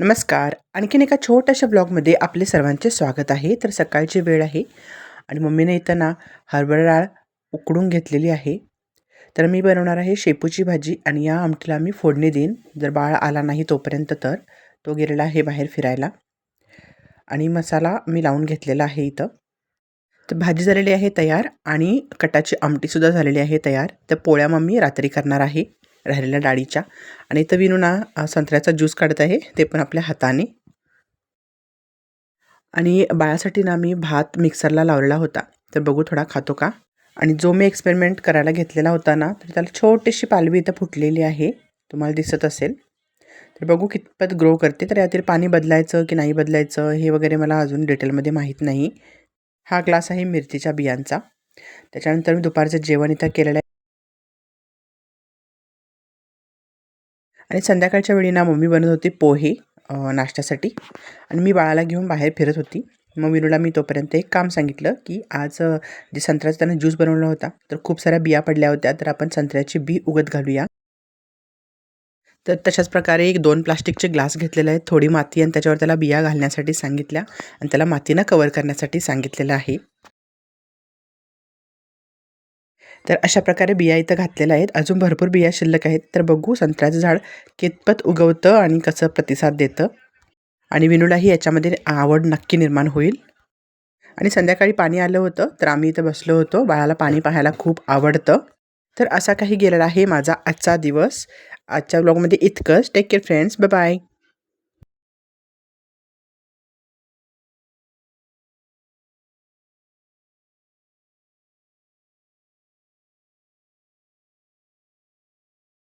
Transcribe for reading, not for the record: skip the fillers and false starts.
नमस्कार. आणखीन एका छोट्याशा ब्लॉगमध्ये आपले सर्वांचे स्वागत आहे. तर सकाळची वेळ आहे आणि मम्मीने इथं ना हरभरा डाळ उकडून घेतलेली आहे. तर मी बनवणार आहे शेपूची भाजी आणि या आमटीला मी फोडणी देईन. जर बाळ आला नाही तोपर्यंत तर तो गेलेला आहे बाहेर फिरायला आणि मसाला मी लावून घेतलेला आहे इथं. तर भाजी झालेली आहे तयार आणि कटाची आमटीसुद्धा झालेली आहे तयार. तर पोळ्या मम्मी रात्री करणार आहे राहिलेल्या डाळीच्या आणि इथं विनू ना संत्र्याचा ज्यूस काढत आहे ते पण आपल्या हाताने. आणि बाळासाठी ना मी भात मिक्सरला लावलेला होता. तर बघू थोडा खातो का? आणि जो मी एक्सपेरिमेंट करायला घेतलेला होता ना, तर त्याला छोटीशी पालवी इथं फुटलेली आहे. तुम्हाला दिसत असेल. तर बघू कितपत ग्रो करते. तर यातील पाणी बदलायचं की नाही बदलायचं हे वगैरे मला अजून डिटेलमध्ये माहीत नाही. हा ग्लास आहे मिरचीच्या बियांचा. त्याच्यानंतर मी दुपारचं जेवण इथं केलेलं आहे. आणि संध्याकाळच्या वेळी ना मम्मी बनवत होती पोहे नाश्त्यासाठी आणि मी बाळाला घेऊन बाहेर फिरत होती. मग विनूला मी तोपर्यंत एक काम सांगितलं, की आज जे संत्र्याचा त्यानं ज्यूस बनवला होता, तर खूप साऱ्या बिया पडल्या होत्या, तर आपण संत्र्याची बी उगत घालूया. तर तशाच प्रकारे एक 2 प्लास्टिकचे ग्लास घेतलेले आहेत, थोडी माती आणि त्याच्यावर त्याला बिया घालण्यासाठी सांगितल्या आणि त्याला मातीनं कव्हर करण्यासाठी सांगितलेलं आहे. तर अशा प्रकारे बिया इथं घातलेल्या आहेत. अजून भरपूर बिया शिल्लक आहेत. तर बघू संत्र्याचं झाड कितपत उगवतं आणि कसं प्रतिसाद देतं आणि विनूलाही याच्यामध्ये आवड नक्की निर्माण होईल. आणि संध्याकाळी पाणी आलं होतं, तर आम्ही इथं बसलो होतो. बाळाला पाणी पाहायला खूप आवडतं. तर असा काही गेलेला आहे माझा आजचा दिवस. आजच्या व्लॉगमध्ये इतकंच. Take care friends. Bye bye.